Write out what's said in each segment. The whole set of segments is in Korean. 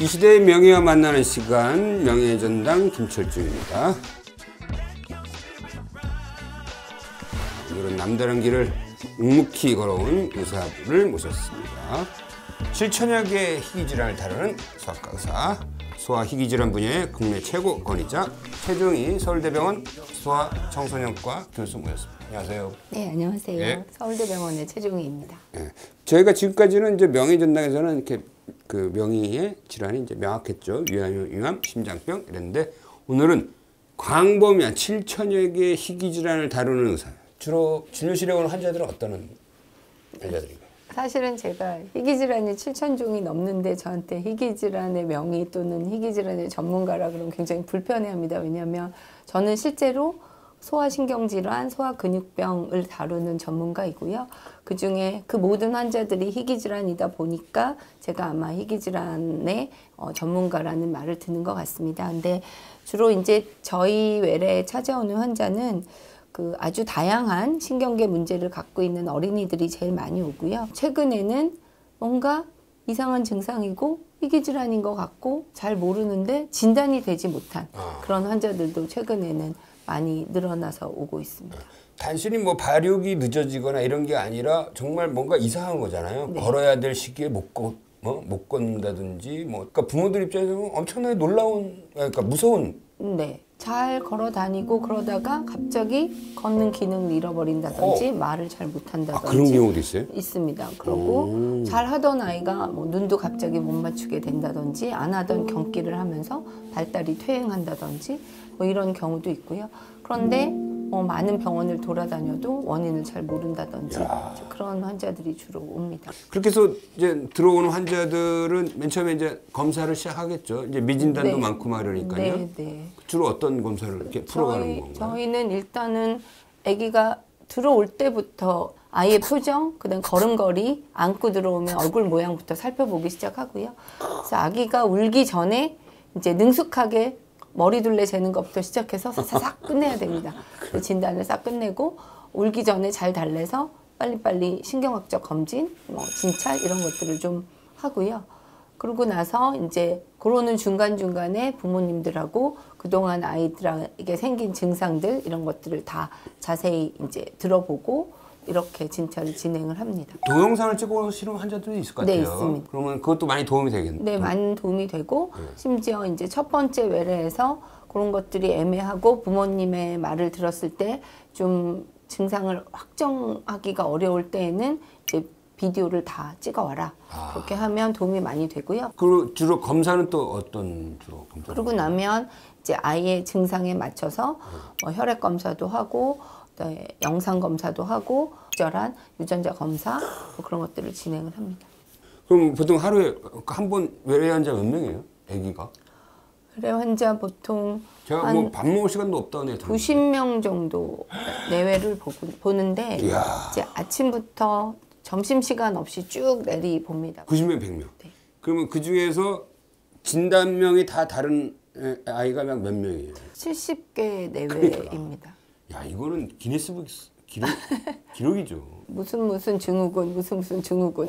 이 시대의 명예와 만나는 시간, 명예전당 김철중입니다. 오늘은 남다른 길을 묵묵히 걸어온 의사를 모셨습니다. 7천여 개의 희귀질환을 다루는 소아과 의사, 소아희귀질환 분야의 국내 최고 권위자 최중희 서울대병원 소아청소년과 교수 모셨습니다. 안녕하세요. 네, 안녕하세요. 예. 서울대병원의 최중희입니다. 예. 저희가 지금까지는 이제 명예전당에서는 이렇게 그 명의의 질환이 이제 명확했죠. 위암, 심장병 이랬는데 오늘은 광범위한 7천여 개의 희귀질환을 다루는 의사. 주로 진료실에 오는 환자들은 어떤 환자들인가요? 사실은 제가 희귀질환이 7,000종이 넘는데 저한테 희귀질환의 명의 또는 희귀질환의 전문가라 그러면 굉장히 불편해합니다. 왜냐하면 저는 실제로 소아신경질환, 소아근육병을 다루는 전문가이고요. 그중에 그 모든 환자들이 희귀질환이다 보니까 제가 아마 희귀질환의 전문가라는 말을 듣는 것 같습니다. 근데 주로 이제 저희 외래에 찾아오는 환자는 그 아주 다양한 신경계 문제를 갖고 있는 어린이들이 제일 많이 오고요. 최근에는 뭔가 이상한 증상이고 희귀질환인 것 같고 잘 모르는데 진단이 되지 못한 그런 환자들도 최근에는 많이 늘어나서 오고 있습니다. 단순히 뭐 발육이 늦어지거나 이런 게 아니라 정말 뭔가 이상한 거잖아요. 네. 걸어야 될 시기에 못 걷는다든지 그러니까 부모들 입장에서는 엄청나게 놀라운, 그러니까 무서운. 네. 잘 걸어 다니고 그러다가 갑자기 걷는 기능을 잃어버린다든지 말을 잘 못한다든지 그런 경우도 있어요? 있습니다. 그러고 잘 하던 아이가 뭐 눈도 갑자기 못 맞추게 된다든지 안 하던 경기를 하면서 발달이 퇴행한다든지 뭐 이런 경우도 있고요. 그런데 많은 병원을 돌아다녀도 원인을 잘 모른다든지 그런 환자들이 주로 옵니다. 그렇게 해서 이제 들어오는 환자들은 맨 처음에 이제 검사를 시작하겠죠. 이제 미진단도 네. 많고 막 이러니까요. 네, 네. 주로 어떤 검사를 이렇게 풀어가는 건가요? 저희는 일단은 아기가 들어올 때부터 아이의 표정, 그다음 걸음걸이, 안고 들어오면 얼굴 모양부터 살펴보기 시작하고요. 그래서 아기가 울기 전에 이제 능숙하게 머리둘레 재는 것부터 시작해서 사사삭 끝내야 됩니다. 그 진단을 싹 끝내고 울기 전에 잘 달래서 빨리빨리 신경학적 검진, 진찰 이런 것들을 좀 하고요. 그러고 나서 이제 그러는 중간중간에 부모님들하고 그동안 아이들에게 생긴 증상들 이런 것들을 다 자세히 이제 들어보고 이렇게 진찰을 진행을 합니다. 동영상을 찍어 오시는 환자들도 있을 것 같아요. 네, 있습니다. 그러면 그것도 많이 도움이 되겠네요. 네, 많은 도움이 되고 심지어 이제 첫 번째 외래에서 그런 것들이 애매하고 부모님의 말을 들었을 때 좀 증상을 확정하기가 어려울 때에는 이제 비디오를 다 찍어와라. 그렇게 하면 도움이 많이 되고요. 그리고 주로 검사는 또 어떤 주로 검사? 그러고 나면 이제 아이의 증상에 맞춰서 혈액 검사도 하고 영상 검사도 하고 적절한 유전자 검사 그런 것들을 진행을 합니다. 그럼 보통 하루에 한 번 외래 환자 몇 명이에요? 아기가? 외래 환자 보통 제가 뭐 밥 먹을 시간도 없다고 해요. 90명 정도 내외를 보는데 이야. 이제 아침부터 점심시간 없이 쭉 내리 봅니다. 90명, 100명. 네. 그러면 그 중에서 진단명이 다 다른 아이가 몇 명이에요? 70개 내외입니다. 야, 이거는 기네스북 기록이죠. 무슨 증후군, 무슨 증후군,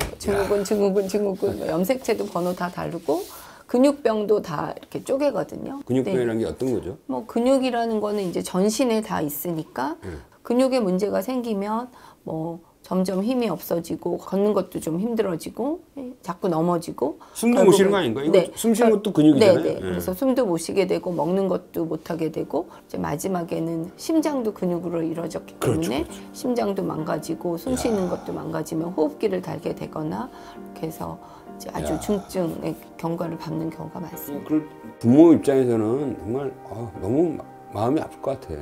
뭐 염색체도 번호 다 다르고 근육병도 다 이렇게 쪼개거든요. 근육병이라는 게 어떤 거죠? 뭐 근육이라는 거는 이제 전신에 다 있으니까 근육에 문제가 생기면 뭐 점점 힘이 없어지고 걷는 것도 좀 힘들어지고 자꾸 넘어지고 숨도 못 쉬는 거 아닌가? 이거 네. 숨 쉬는 것도 근육이잖아요. 네. 그래서 숨도 못 쉬게 되고 먹는 것도 못 하게 되고 이제 마지막에는 심장도 근육으로 이루어졌기 때문에 그렇죠. 심장도 망가지고 숨 쉬는 것도 망가지면 호흡기를 달게 되거나 이렇게 해서 이제 아주 중증의 경과를 밟는 경우가 많습니다. 그 부모 입장에서는 정말 너무 마음이 아플 것 같아.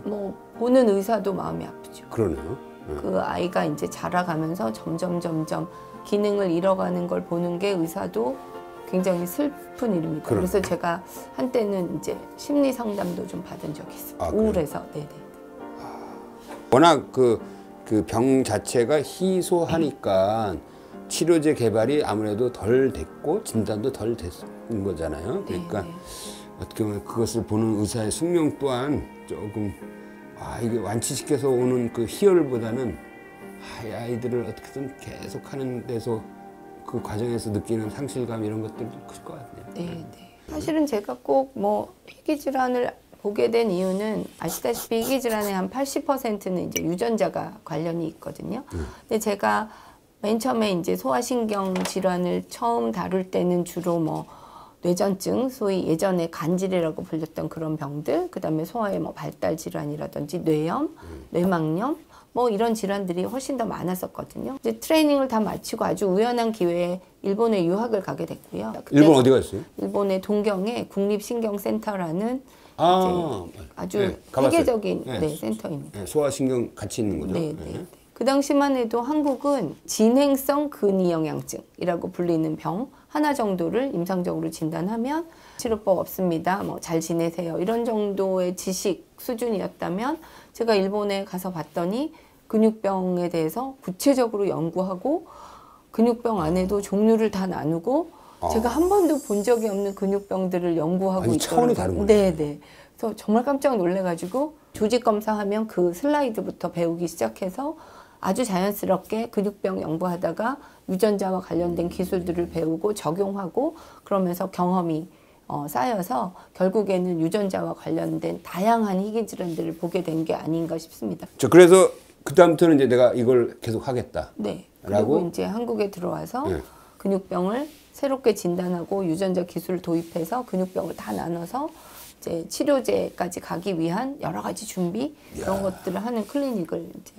뭐 보는 의사도 마음이 아프죠. 그러네요. 그 아이가 이제 자라가면서 점점 기능을 잃어가는 걸 보는 게 의사도 굉장히 슬픈 일입니다. 그러네. 그래서 제가 한때는 이제 심리 상담도 좀 받은 적이 있어요. 우울해서. 네네. 워낙 그 병 자체가 희소하니까 치료제 개발이 아무래도 덜 됐고 진단도 덜 됐는 거잖아요. 그러니까 네. 어떻게 보면 그것을 보는 의사의 숙명 또한 조금 이게 완치시켜서 오는 그 희열보다는 이 아이들을 어떻게든 계속하는 데서 그 과정에서 느끼는 상실감 이런 것들도 클 것 같네요. 네. 사실은 제가 꼭 뭐 희귀 질환을 보게 된 이유는 아시다시피 희귀 질환의 한 80%는 이제 유전자가 관련이 있거든요. 근데 제가 맨 처음에 이제 소화신경 질환을 처음 다룰 때는 주로 뭐 뇌전증, 소위 예전에 간질이라고 불렸던 그런 병들, 그다음에 소화의 뭐 발달 질환이라든지 뇌염, 뇌막염 뭐 이런 질환들이 훨씬 더 많았었거든요. 이제 트레이닝을 다 마치고 아주 우연한 기회에 일본에 유학을 가게 됐고요. 일본 어디 갔어요? 일본의 동경에 국립신경센터라는 아, 아주 네, 가봤어요. 세계적인 네. 네, 센터입니다. 네, 소화신경 같이 있는 거죠? 네, 네. 그 당시만 해도 한국은 진행성 근위영양증이라고 불리는 병 하나 정도를 임상적으로 진단하면 치료법 없습니다. 뭐 잘 지내세요. 이런 정도의 지식 수준이었다면 제가 일본에 가서 봤더니 근육병에 대해서 구체적으로 연구하고 근육병 안에도 종류를 다 나누고 제가 한 번도 본 적이 없는 근육병들을 연구하고 아니, 차원이 다른 거네. 네, 네. 그래서 정말 깜짝 놀래가지고 조직 검사하면 그 슬라이드부터 배우기 시작해서 아주 자연스럽게 근육병 연구하다가 유전자와 관련된 기술들을 배우고 적용하고 그러면서 경험이 쌓여서 결국에는 유전자와 관련된 다양한 희귀 질환들을 보게 된 게 아닌가 싶습니다. 그래서 그 다음부터는 이제 내가 이걸 계속 하겠다. 네. 라고? 그리고 이제 한국에 들어와서 네. 근육병을 새롭게 진단하고 유전자 기술을 도입해서 근육병을 다 나눠서 이제 치료제까지 가기 위한 여러 가지 준비 그런 것들을 하는 클리닉을 이제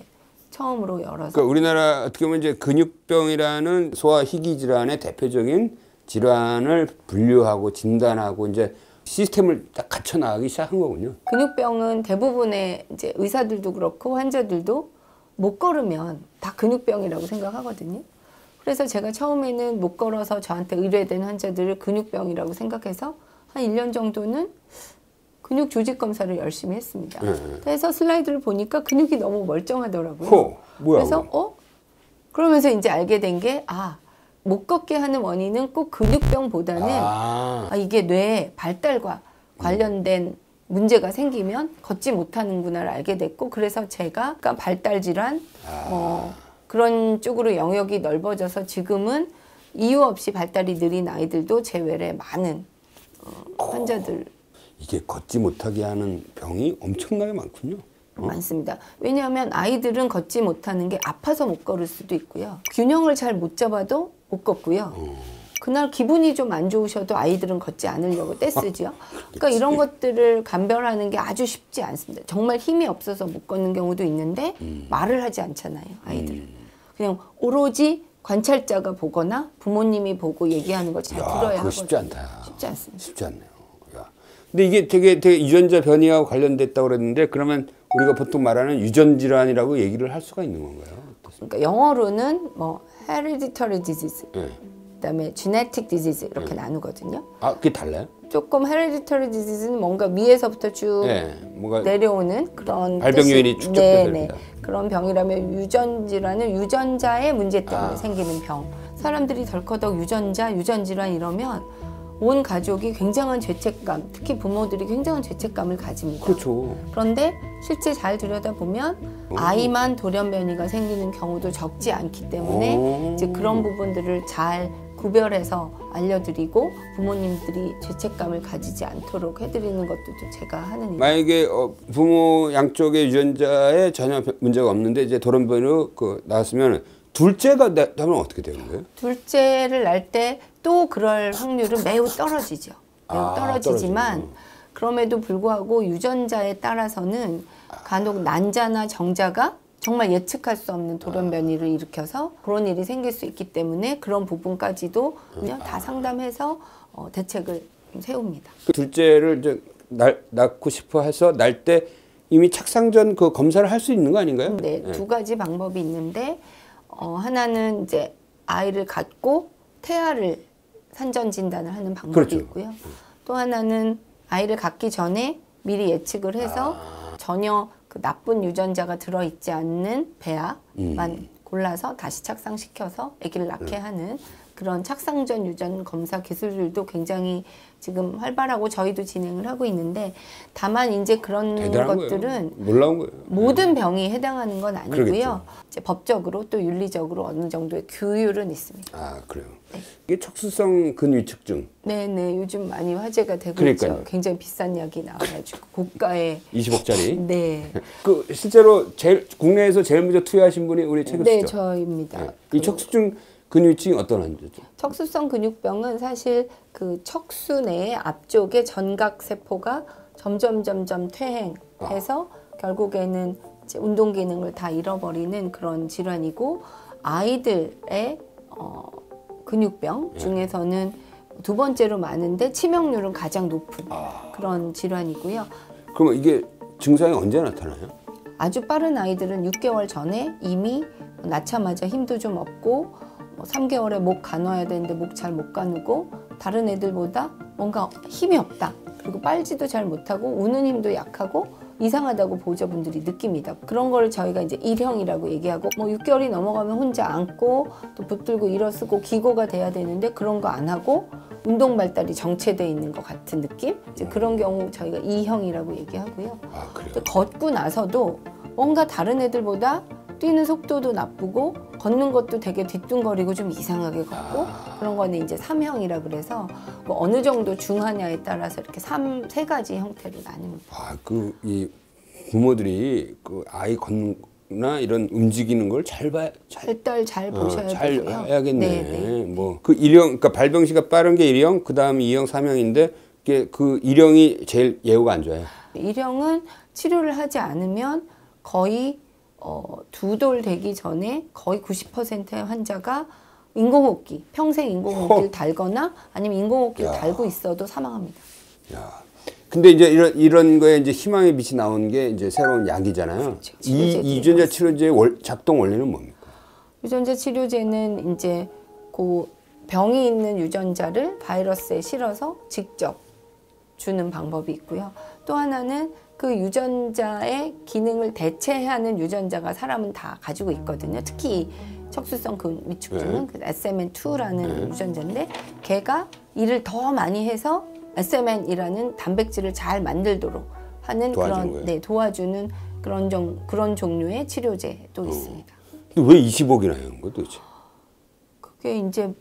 처음으로 열어서. 그러니까 우리나라 어떻게 보면 이제 근육병이라는 소아 희귀 질환의 대표적인 질환을 분류하고 진단하고 이제 시스템을 딱 갖춰 나가기 시작한 거군요. 근육병은 대부분의 이제 의사들도 그렇고 환자들도 못 걸으면 다 근육병이라고 생각하거든요. 그래서 제가 처음에는 못 걸어서 저한테 의뢰된 환자들을 근육병이라고 생각해서 한 1년 정도는 근육 조직 검사를 열심히 했습니다. 그래서 슬라이드를 보니까 근육이 너무 멀쩡하더라고요. 뭐야? 그래서 그러면서 이제 알게 된 게 못 걷게 하는 원인은 꼭 근육병보다는 이게 뇌 발달과 관련된 문제가 생기면 걷지 못하는구나를 알게 됐고 그래서 제가 그러니까 발달 질환 그런 쪽으로 영역이 넓어져서 지금은 이유 없이 발달이 느린 아이들도 제 외래 많은 환자들 이게 걷지 못하게 하는 병이 엄청나게 많군요. 많습니다. 왜냐하면 아이들은 걷지 못하는 게 아파서 못 걸을 수도 있고요. 균형을 잘 못 잡아도 못 걷고요. 그날 기분이 좀 안 좋으셔도 아이들은 걷지 않으려고 떼쓰죠. 그러니까 이런 것들을 감별하는 게 아주 쉽지 않습니다. 정말 힘이 없어서 못 걷는 경우도 있는데 말을 하지 않잖아요. 아이들은. 그냥 오로지 관찰자가 보거나 부모님이 보고 얘기하는 걸 잘 들어야 하거든요. 쉽지 않다. 쉽지 않습니다. 쉽지 않네요. 야. 근데 이게 되게 유전자 변이하고 관련됐다고 그랬는데 그러면 우리가 보통 말하는 유전 질환이라고 얘기를 할 수가 있는 건가요? 그러니까 영어로는 뭐 hereditary disease, 그다음에 genetic disease 이렇게 나누거든요. 그게 달라요? 조금 hereditary disease는 뭔가 위에서부터 쭉 뭔가 내려오는 그런 발병 요인이 축적돼서 네네. 그런 병이라면 유전 질환은 유전자의 문제 때문에 생기는 병. 사람들이 덜커덕 유전 질환 이러면 온 가족이 굉장한 죄책감, 특히 부모들이 굉장한 죄책감을 가집니다. 그렇죠. 그런데 실제 잘 들여다보면 아이만 돌연변이가 생기는 경우도 적지 않기 때문에 이제 그런 부분들을 잘 구별해서 알려드리고 부모님들이 죄책감을 가지지 않도록 해드리는 것도 제가 하는 일. 만약에 부모 양쪽의 유전자에 전혀 문제가 없는데 이제 돌연변이로 나왔으면 둘째가 나면 어떻게 되는 거예요? 둘째를 낳을 때 또 그럴 확률은 매우 떨어지죠. 매우 떨어지지만 그럼에도 불구하고 유전자에 따라서는 간혹 난자나 정자가 정말 예측할 수 없는 돌연변이를 일으켜서 그런 일이 생길 수 있기 때문에 그런 부분까지도 그냥 다 상담해서 대책을 세웁니다. 둘째를 이제 낳고 싶어 해서 날 때 이미 착상 전 그 검사를 할 수 있는 거 아닌가요? 네, 두 가지 방법이 있는데 하나는 이제 아이를 갖고 태아를 산전 진단을 하는 방법이 그렇죠. 있고요. 또 하나는 아이를 갖기 전에 미리 예측을 해서 전혀 그 나쁜 유전자가 들어있지 않는 배아만 골라서 다시 착상시켜서 아기를 낳게 하는 그런 착상전 유전 검사 기술들도 굉장히 지금 활발하고 저희도 진행을 하고 있는데 다만 이제 그런 것들은 놀라운 거예요. 모든 병이 해당하는 건 아니고요. 그러겠죠. 이제 법적으로 또 윤리적으로 어느 정도의 규율은 있습니다. 아 그래요. 네. 이게 척수성 근위축증. 네네 요즘 많이 화제가 되고 그러니까요. 있죠. 굉장히 비싼 약이 나와가지고 고가의 20억짜리. 네. 그 실제로 국내에서 제일 먼저 투여하신 분이 우리 최 교수죠. 네 저입니다. 네. 이 척수증 근위증이 어떤 환자죠? 척수성 근육병은 사실 그 척수 내의 앞쪽의 전각 세포가 점점 퇴행해서 결국에는 이제 운동 기능을 다 잃어버리는 그런 질환이고 아이들의 근육병 중에서는 두 번째로 많은데 치명률은 가장 높은 그런 질환이고요. 그러면 이게 증상이 언제 나타나요? 아주 빠른 아이들은 6개월 전에 이미 낳자마자 힘도 좀 없고 3개월에 목 가눠야 되는데 목 잘 못 가누고 다른 애들보다 뭔가 힘이 없다. 그리고 빨지도 잘 못하고 우는 힘도 약하고 이상하다고 보호자분들이 느낍니다. 그런 걸 저희가 이제 일형이라고 얘기하고 6개월이 넘어가면 혼자 안고 또 붙들고 일어서고 기고가 돼야 되는데 그런 거 안 하고 운동 발달이 정체돼 있는 것 같은 느낌? 이제 그런 경우 저희가 이형이라고 얘기하고요. 아 그래요? 걷고 나서도 뭔가 다른 애들보다 뛰는 속도도 나쁘고 걷는 것도 되게 뒤뚱거리고 좀 이상하게 걷고 그런 거는 이제 3형이라 그래서 뭐 어느 정도 중하냐에 따라서 이렇게 세 가지 형태로 나뉩니다. 아 그 이 부모들이 그 아이 걷나 이런 움직이는 걸 잘 잘 보셔야 잘 되고요. 해야겠네. 네. 뭐 그 일형 그러니까 발병시가 빠른 게 1형, 그다음 2형, 3형인데 그 1형이 제일 예후가 안 좋아요. 1형은 치료를 하지 않으면 거의 두 돌 되기 전에 거의 90%의 환자가 인공호흡기, 평생 인공호흡기를 달거나 아니면 인공호흡기를 달고 있어도 사망합니다. 야. 근데 이제 이런 거에 이제 희망의 빛이 나온 게 이제 새로운 약이잖아요. 그렇죠. 이 유전자 치료제의 작동 원리는 뭡니까? 유전자 치료제는 이제 그 병이 있는 유전자를 바이러스에 실어서 직접 주는 방법이 있고요. 또 하나는 그 유전자의 기능을 대체하는 유전자가 사람은 다 가지고 있거든요. 특히 척수성 근위축증은 그 SMN2라는 유전자인데 걔가 일을 더 많이 해서 SMN이라는 단백질을 잘 만들도록 하는 도와주는 그런 종류의 치료제도 있습니다. 왜 20억이나 하는 거 도대체? 그게 이제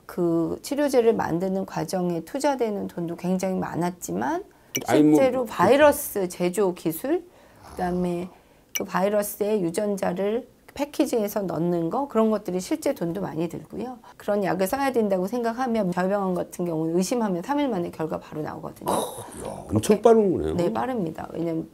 그 치료제를 만드는 과정에 투자되는 돈도 굉장히 많았지만 실제로 바이러스 제조 기술, 그다음에 그 바이러스의 유전자를 패키지에서 넣는 거 그런 것들이 실제 돈도 많이 들고요. 그런 약을 써야 된다고 생각하면 저희 병원 같은 경우는 의심하면 3일 만에 결과 바로 나오거든요. 야, 엄청 빠른 거네요. 네, 빠릅니다. 왜냐면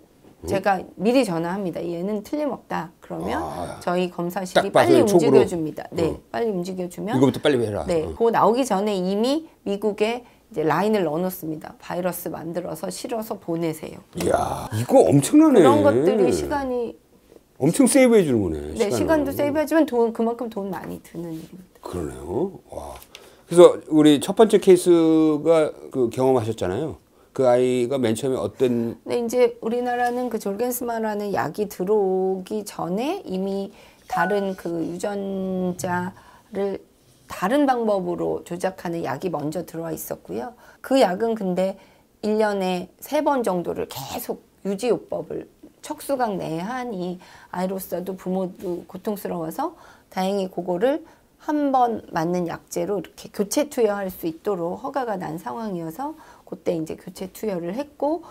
제가 미리 전화합니다. 얘는 틀림없다. 그러면 저희 검사실이 빨리 움직여줍니다. 네, 빨리 움직여주면 이거부터 빨리 해라. 네, 그거 나오기 전에 이미 미국에 이제 라인을 넣어놓습니다. 바이러스 만들어서 실어서 보내세요. 이야, 이거 엄청나네. 그런 것들이 시간이 엄청 세이브해 주는 거네. 네, 시간도 세이브하지만 그만큼 돈 많이 드는 일입니다. 그러네요. 와. 그래서 우리 첫 번째 케이스가 그 경험하셨잖아요. 그 아이가 맨 처음에 어떤? 네, 이제 우리나라는 그 졸겐스마라는 약이 들어오기 전에 이미 다른 그 유전자를 다른 방법으로 조작하는 약이 먼저 들어와 있었고요. 그 약은 근데 1년에 3번 정도를 계속 유지요법을 척수각 내에 하니 아이로서도 부모도 고통스러워서 다행히 그거를 한 번 맞는 약제로 이렇게 교체 투여할 수 있도록 허가가 난 상황이어서 그때 이제 교체 투여를 했고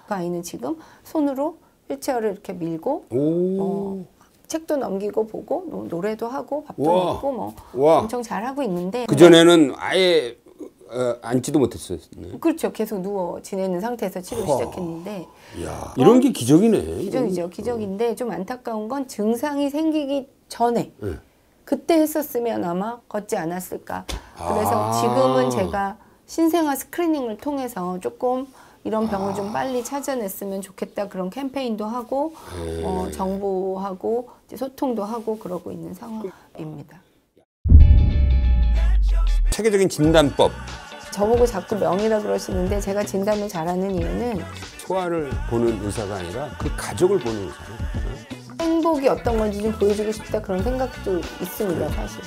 그 아이는 지금 손으로 휠체어를 이렇게 밀고 책도 넘기고 보고 노래도 하고 밥도 먹고 엄청 잘하고 있는데 그전에는 아예 앉지도 못했어요. 그렇죠. 계속 누워 지내는 상태에서 치료 시작했는데 이야, 이런 게 기적이네. 기적이죠. 기적인데 좀 안타까운 건 증상이 생기기 전에 그때 했었으면 아마 걷지 않았을까. 그래서 지금은 제가 신생아 스크리닝을 통해서 조금 이런 병을 좀 빨리 찾아냈으면 좋겠다 그런 캠페인도 하고 정보하고 소통도 하고 그러고 있는 상황입니다. 체계적인 진단법. 저보고 자꾸 명이라 그러시는데 제가 진단을 잘하는 이유는 소아를 보는 의사가 아니라 그 가족을 보는 의사예요. 행복이 어떤 건지 좀 보여주고 싶다 그런 생각도 있습니다, 사실.